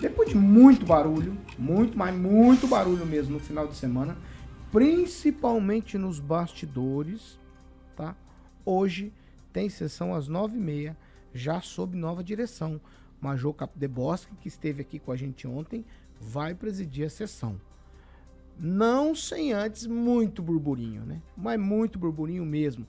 Depois de muito barulho, muito, mas muito barulho mesmo no final de semana, principalmente nos bastidores, tá? Hoje tem sessão às 9h30, já sob nova direção. Major Capdebosque, que esteve aqui com a gente ontem, vai presidir a sessão. Não sem antes muito burburinho, né? Mas muito burburinho mesmo.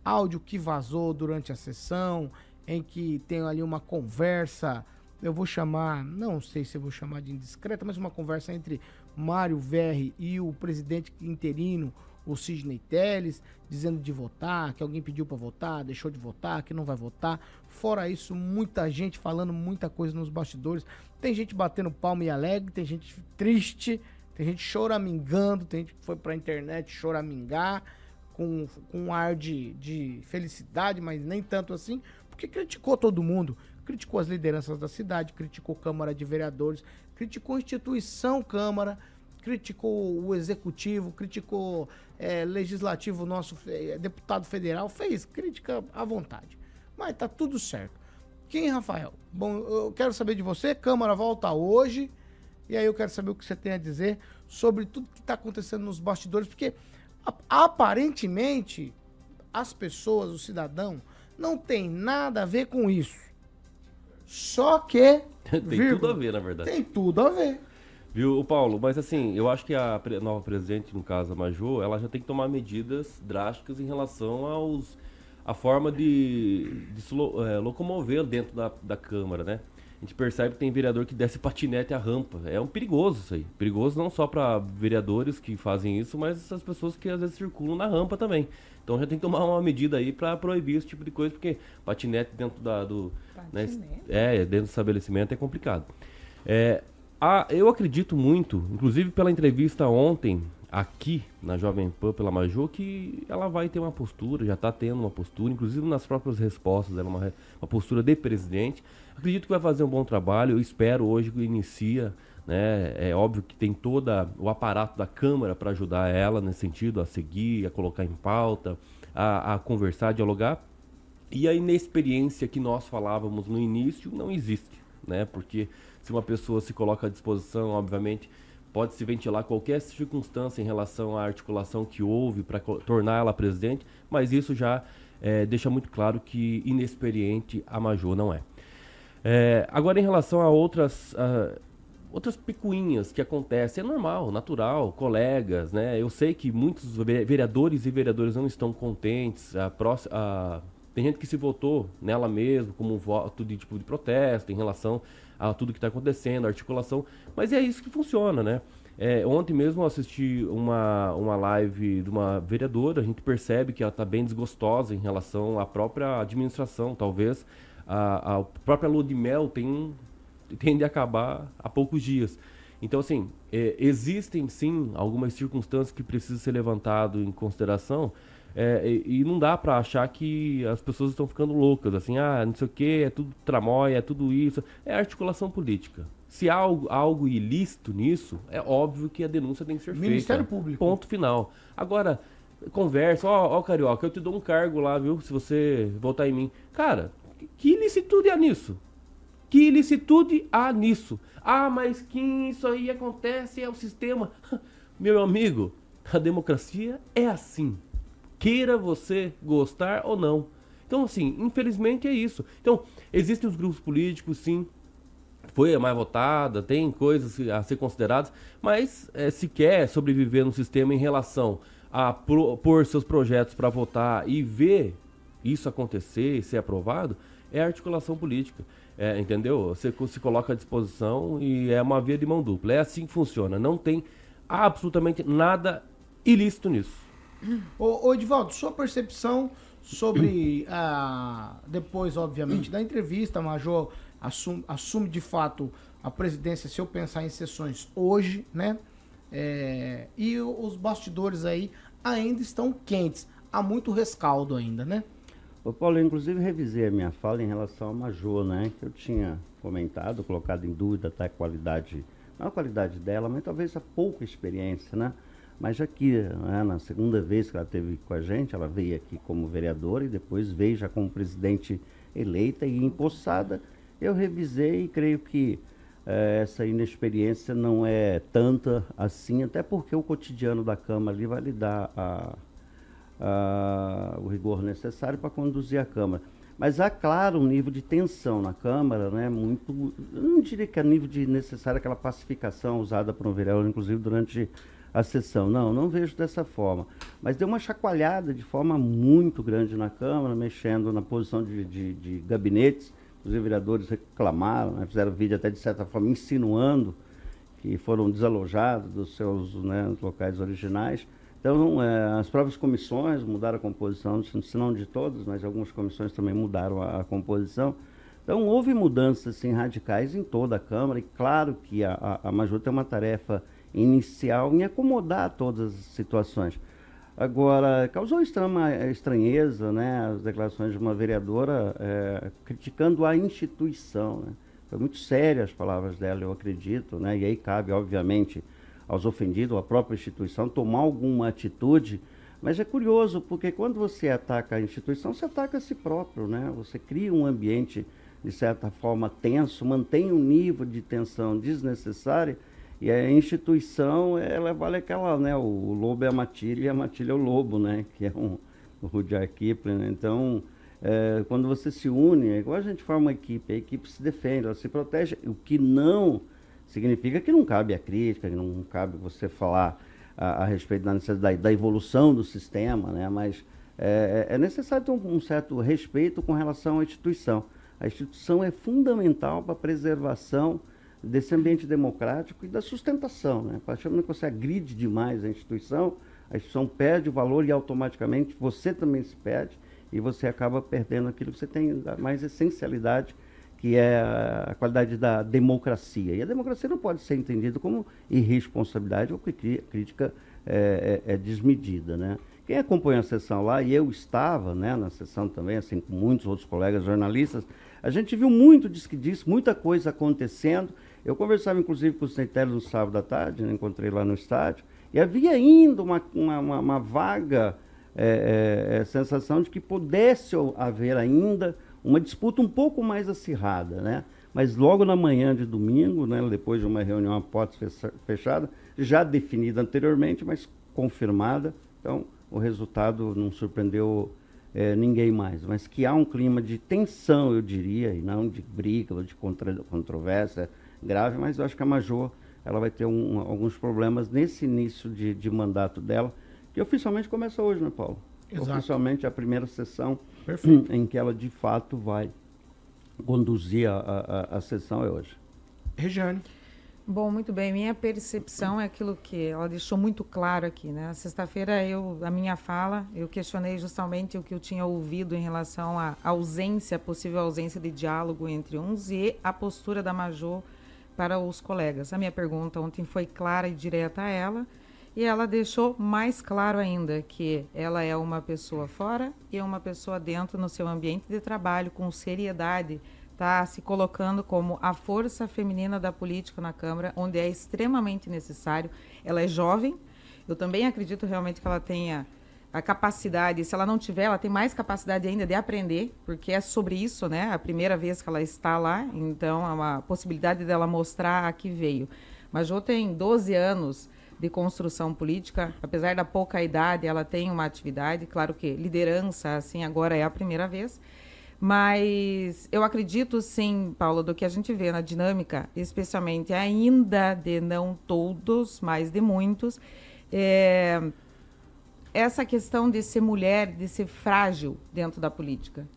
Áudio que vazou durante a sessão, em que tem ali uma conversa, eu vou chamar, não sei se eu vou chamar de indiscreta, mas uma conversa entre Mário Verri e o presidente interino, o Sidney Telles, dizendo de votar, que alguém pediu para votar, deixou de votar, que não vai votar. Fora isso, muita gente falando muita coisa nos bastidores. Tem gente batendo palma e alegre, tem gente triste, tem gente choramingando, tem gente que foi pra internet choramingar com um ar de felicidade, mas nem tanto assim, porque criticou todo mundo. Criticou as lideranças da cidade, criticou a Câmara de Vereadores, criticou a instituição Câmara, criticou o Executivo, criticou Legislativo, nosso deputado federal, fez crítica à vontade. Mas tá tudo certo. Quem, Rafael? Bom, eu quero saber de você, Câmara volta hoje, e aí eu quero saber o que você tem a dizer sobre tudo que tá acontecendo nos bastidores, porque aparentemente as pessoas, o cidadão, não tem nada a ver com isso. Só que... Tem tudo a ver, na verdade. Tem tudo a ver. Viu, Paulo? Mas assim, eu acho que a nova presidente, no caso a Major, ela já tem que tomar medidas drásticas em relação à forma de se locomover dentro da Câmara, né? A gente percebe que tem vereador que desce patinete a rampa. É um perigoso isso aí. Perigoso não só para vereadores que fazem isso, mas essas pessoas que às vezes circulam na rampa também. Então já tem que tomar uma medida aí para proibir esse tipo de coisa, porque patinete dentro né, dentro do estabelecimento é complicado. Eu acredito muito, inclusive pela entrevista ontem, aqui na Jovem Pan pela Major, que ela vai ter uma postura, já está tendo uma postura, inclusive nas próprias respostas, ela é uma postura de presidente. Acredito que vai fazer um bom trabalho, eu espero hoje que inicia, né? É óbvio que tem todo o aparato da Câmara para ajudar ela nesse sentido, a seguir, a colocar em pauta, a conversar, a dialogar. E a inexperiência que nós falávamos no início não existe, né? Porque se uma pessoa se coloca à disposição, obviamente, pode se ventilar qualquer circunstância em relação à articulação que houve para tornar ela presidente, mas isso já deixa muito claro que inexperiente a Major não é. Agora, em relação a outras picuinhas que acontecem, é normal, natural, colegas, né? Eu sei que muitos vereadores e vereadoras não estão contentes, tem gente que se votou nela mesmo como um voto de tipo de protesto em relação a tudo que está acontecendo, a articulação, mas é isso que funciona, né? Ontem mesmo eu assisti uma live de uma vereadora, a gente percebe que ela está bem desgostosa em relação à própria administração, talvez a própria lua de mel tende a acabar há poucos dias. Então, assim, existem sim algumas circunstâncias que precisam ser levantadas em consideração, e não dá para achar que as pessoas estão ficando loucas, assim, não sei o que, é tudo tramóia, é tudo isso, é articulação política. Se há algo ilícito nisso, é óbvio que a denúncia tem que ser feita. Ministério Público. Ponto final. Agora, conversa, ó, Carioca, eu te dou um cargo lá, viu, se você votar em mim. Cara, que ilicitude há nisso? Que ilicitude há nisso? Mas que isso aí acontece, é o sistema. Meu amigo, a democracia é assim. Queira você gostar ou não. Então, assim, infelizmente é isso. Então, existem os grupos políticos, sim. Foi a mais votada, tem coisas a ser consideradas, mas se quer sobreviver no sistema em relação a pôr seus projetos para votar e ver isso acontecer e ser aprovado, é articulação política. Entendeu? Você se coloca à disposição e é uma via de mão dupla. É assim que funciona. Não tem absolutamente nada ilícito nisso. Ô Edivaldo, sua percepção sobre depois, obviamente, da entrevista, a Major assume de fato a presidência, se eu pensar em sessões hoje, né? E os bastidores aí ainda estão quentes. Há muito rescaldo ainda, né? Ô Paulo, eu inclusive revisei a minha fala em relação ao Major, né? Que eu tinha comentado, colocado em dúvida até a qualidade, não a qualidade dela, mas talvez a pouca experiência, né? Mas aqui, né, na segunda vez que ela esteve com a gente, ela veio aqui como vereadora e depois veio já como presidente eleita e empossada. Eu revisei e creio que essa inexperiência não é tanta assim, até porque o cotidiano da Câmara ali vai lhe dar o rigor necessário para conduzir a Câmara. Mas há, claro, um nível de tensão na Câmara, né, muito, eu não diria que é nível de necessária aquela pacificação usada por um vereador, inclusive durante a sessão. Não vejo dessa forma. Mas deu uma chacoalhada de forma muito grande na Câmara, mexendo na posição de gabinetes. Os vereadores reclamaram, né, fizeram vídeo até de certa forma insinuando que foram desalojados dos seus, né, locais originais. Então, as próprias comissões mudaram a composição, se não de todas, mas algumas comissões também mudaram a composição. Então, houve mudanças assim, radicais em toda a Câmara, e claro que a Major tem uma tarefa inicial em acomodar todas as situações. Agora, causou extrema estranheza, né, as declarações de uma vereadora criticando a instituição, né? Foi muito séria as palavras dela, eu acredito, né? E aí cabe, obviamente, aos ofendidos, à própria instituição, tomar alguma atitude. Mas é curioso, porque quando você ataca a instituição, você ataca a si próprio, né? Você cria um ambiente, de certa forma, tenso, mantém um nível de tensão desnecessária, e a instituição, ela vale aquela, né? O lobo é a matilha e a matilha é o lobo, né? Que é o Rudyard Kipling, né? Então, quando você se une, é igual a gente forma uma equipe, a equipe se defende, ela se protege, o que não significa que não cabe a crítica, que não cabe você falar a respeito da necessidade da evolução do sistema, né? Mas é necessário ter um certo respeito com relação à instituição. A instituição é fundamental para a preservação desse ambiente democrático e da sustentação, né? A partir do momento que você agride demais a instituição perde o valor e automaticamente você também se perde e você acaba perdendo aquilo que você tem da mais essencialidade, que é a qualidade da democracia. E a democracia não pode ser entendida como irresponsabilidade ou crítica desmedida, né? Quem acompanha a sessão lá, e eu estava, né, na sessão também, assim como muitos outros colegas jornalistas, a gente viu muito disso, muita coisa acontecendo. Eu conversava, inclusive, com o Centelli no sábado à tarde, né, encontrei lá no estádio, e havia ainda uma vaga sensação de que pudesse haver ainda uma disputa um pouco mais acirrada, né? Mas logo na manhã de domingo, né, depois de uma reunião a portas fechadas, já definida anteriormente, mas confirmada, então o resultado não surpreendeu ninguém mais. Mas que há um clima de tensão, eu diria, e não de briga ou de controvérsia grave, mas eu acho que a Major ela vai ter alguns problemas nesse início de mandato dela, que oficialmente começa hoje, né, Paulo? Exato. Oficialmente a primeira sessão em que ela de fato vai conduzir a sessão é hoje. Regiane. Bom, muito bem. Minha percepção é aquilo que ela deixou muito claro aqui, né? Sexta-feira, a minha fala, eu questionei justamente o que eu tinha ouvido em relação à possível ausência de diálogo entre uns e a postura da Major para os colegas. A minha pergunta ontem foi clara e direta a ela, e ela deixou mais claro ainda que ela é uma pessoa fora e uma pessoa dentro no seu ambiente de trabalho, com seriedade, está se colocando como a força feminina da política na Câmara, onde é extremamente necessário. Ela é jovem, eu também acredito realmente que ela tenha a capacidade, se ela não tiver, ela tem mais capacidade ainda de aprender, porque é sobre isso, né? A primeira vez que ela está lá, então é uma possibilidade dela mostrar a que veio. Mas Jo tem 12 anos de construção política, apesar da pouca idade, ela tem uma atividade, claro que liderança, assim, agora é a primeira vez, mas eu acredito, sim, Paula, do que a gente vê na dinâmica, especialmente ainda de não todos, mas de muitos, essa questão de ser mulher, de ser frágil dentro da política,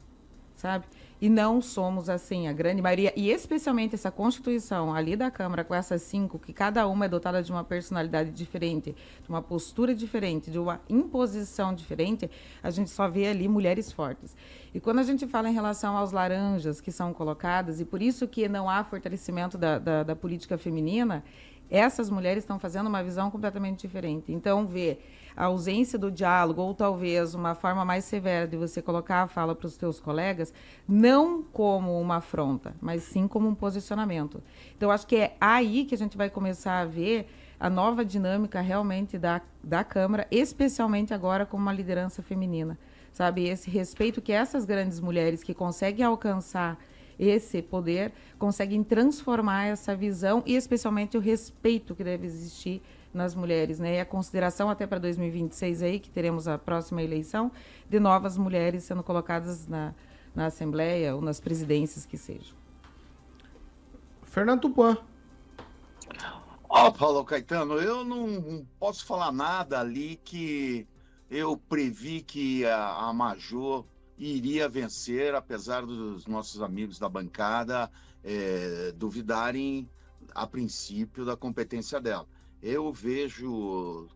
sabe? E não somos assim, a grande maioria, e especialmente essa Constituição ali da Câmara, com essas 5, que cada uma é dotada de uma personalidade diferente, de uma postura diferente, de uma imposição diferente, a gente só vê ali mulheres fortes. E quando a gente fala em relação aos laranjas que são colocadas, e por isso que não há fortalecimento da política feminina, essas mulheres estão fazendo uma visão completamente diferente. Então, ver a ausência do diálogo, ou talvez uma forma mais severa de você colocar a fala para os teus colegas, não como uma afronta, mas sim como um posicionamento. Então, acho que é aí que a gente vai começar a ver a nova dinâmica realmente da Câmara, especialmente agora com uma liderança feminina. Sabe, esse respeito que essas grandes mulheres que conseguem alcançar esse poder, conseguem transformar essa visão e especialmente o respeito que deve existir nas mulheres, né? E a consideração até para 2026 aí, que teremos a próxima eleição, de novas mulheres sendo colocadas na Assembleia ou nas presidências que sejam. Fernando Tupan. Paulo Caetano, eu não posso falar nada ali que eu previ que a Majô iria vencer, apesar dos nossos amigos da bancada duvidarem, a princípio, da competência dela. Eu vejo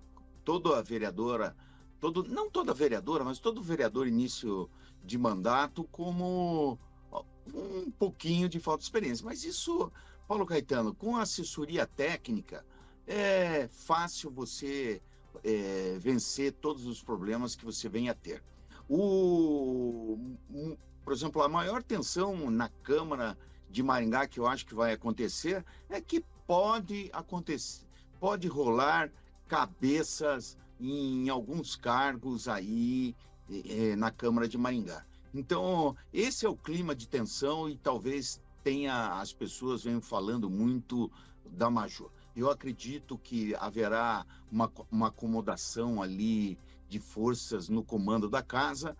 toda vereadora, não toda vereadora, mas todo vereador início de mandato como um pouquinho de falta de experiência. Mas isso, Paulo Caetano, com assessoria técnica, é fácil você vencer todos os problemas que você venha a ter. Por exemplo, a maior tensão na Câmara de Maringá que eu acho que vai acontecer é que pode rolar cabeças em alguns cargos aí na Câmara de Maringá. Então, esse é o clima de tensão e talvez as pessoas venham falando muito da Majô. Eu acredito que haverá uma acomodação ali de forças no comando da casa,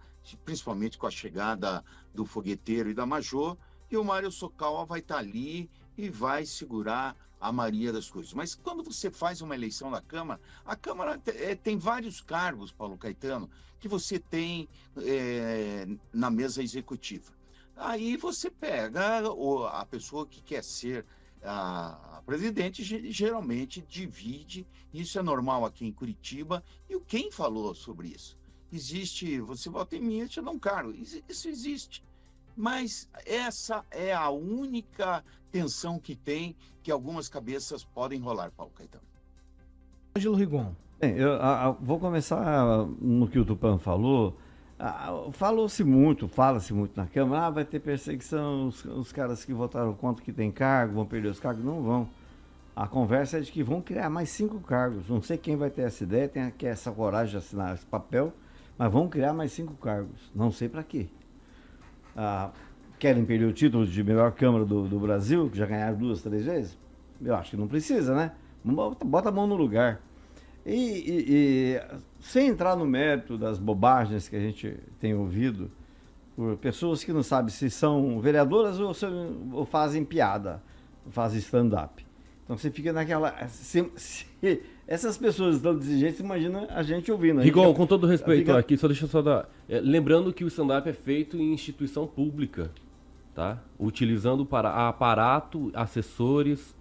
principalmente com a chegada do fogueteiro e da Majô, e o Mário Sokawa vai estar ali e vai segurar a maioria das coisas. Mas quando você faz uma eleição na Câmara, a Câmara tem vários cargos, Paulo Caetano, que você tem na mesa executiva. Aí você pega a pessoa que quer ser a presidente, geralmente divide, isso é normal aqui em Curitiba, e quem falou sobre isso? Você vota em mim, eu te dou um cargo, isso existe. Mas essa é a única tensão que tem, que algumas cabeças podem rolar, Paulo Caetano. Ângelo Rigon. Bem, eu vou começar no que o Tupan falou. Fala-se muito na Câmara, vai ter perseguição, os caras que votaram contra que tem cargo, vão perder os cargos, não vão. A conversa é de que vão criar mais 5 cargos, não sei quem vai ter essa ideia, tem essa coragem de assinar esse papel, mas vão criar mais 5 cargos, não sei para quê. Querem perder o título de melhor Câmara do Brasil, que já ganharam 2, 3 vezes? Eu acho que não precisa, né? Bota a mão no lugar. E sem entrar no mérito das bobagens que a gente tem ouvido por pessoas que não sabem se são vereadoras ou fazem piada, fazem stand-up. Então você fica naquela... Se essas pessoas estão desse jeito, você imagina a gente ouvindo. Rigon, com todo respeito, aqui deixa eu só dar... lembrando que o stand-up é feito em instituição pública, tá? Utilizando para aparato, assessores,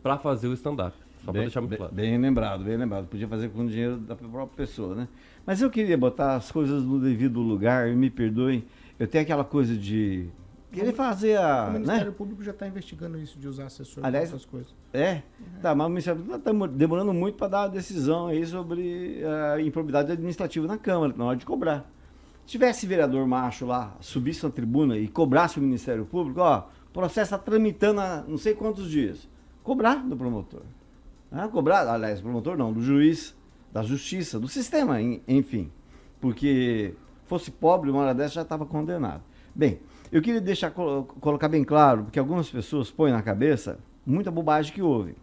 para fazer o stand-up. Só para deixar muito claro. Bem lembrado. Podia fazer com o dinheiro da própria pessoa, né? Mas eu queria botar as coisas no devido lugar, me perdoem. Eu tenho aquela coisa de querer fazer O Ministério Público já está investigando isso, de usar assessor para essas coisas. Tá, mas o Ministério Público está demorando muito para dar uma decisão aí sobre a improbidade administrativa na Câmara, na hora de cobrar. Se tivesse vereador macho lá, subisse na tribuna e cobrasse o Ministério Público, o processo está tramitando há não sei quantos dias. Cobrar do promotor. Cobrar, aliás, promotor não, do juiz, da justiça, do sistema, enfim. Porque fosse pobre, uma hora dessa já estava condenado. Bem, eu queria colocar bem claro, porque algumas pessoas põem na cabeça muita bobagem que ouvem.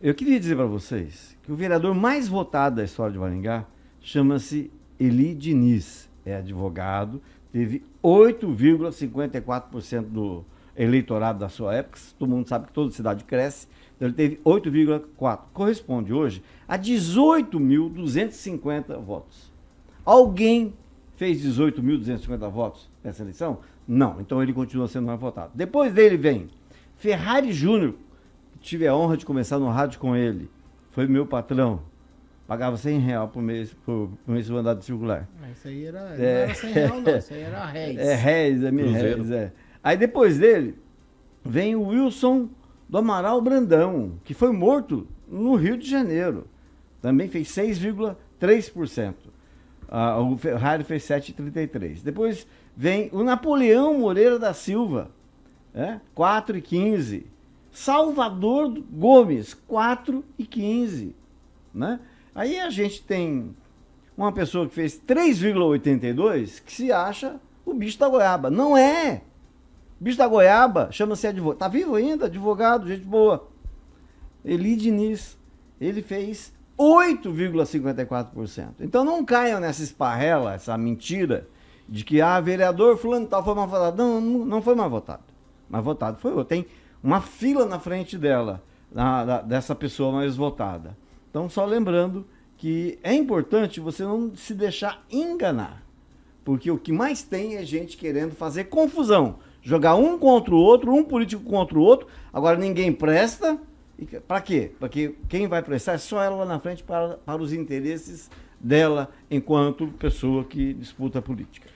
Eu queria dizer para vocês que o vereador mais votado da história de Maringá chama-se Eli Diniz. É advogado, teve 8,54% do eleitorado da sua época. Todo mundo sabe que toda cidade cresce. Então ele teve 8,4%. Corresponde hoje a 18.250 votos. Alguém fez 18.250 votos nessa eleição? Não. Então ele continua sendo mais votado. Depois dele vem Ferrari Júnior, que tive a honra de começar no rádio com ele. Foi meu patrão. Pagava R$100 por mês do andado circular. Isso aí não era R$100 não, isso aí era réis. Réis, réis. Aí depois dele vem o Wilson do Amaral Brandão, que foi morto no Rio de Janeiro. Também fez 6,3%. O Ferrari fez 7,33%. Depois vem o Napoleão Moreira da Silva, 4,15%. Salvador Gomes, 4,15%. Né? Aí a gente tem uma pessoa que fez 3,82%, que se acha o bicho da goiaba. Não é! Bicho da goiaba, chama-se advogado. Tá vivo ainda? Advogado, gente boa. Eli Diniz. Ele fez 8,54%. Então não caiam nessa esparrela, essa mentira de que vereador fulano tal foi mal votado. Não foi mal votado. Mas votado foi outro. Tem uma fila na frente dela, dessa pessoa mais votada. Então, só lembrando que é importante você não se deixar enganar. Porque o que mais tem é gente querendo fazer confusão. Jogar um contra o outro, um político contra o outro. Agora ninguém presta. Para quê? Porque quem vai prestar é só ela lá na frente para os interesses dela enquanto pessoa que disputa a política.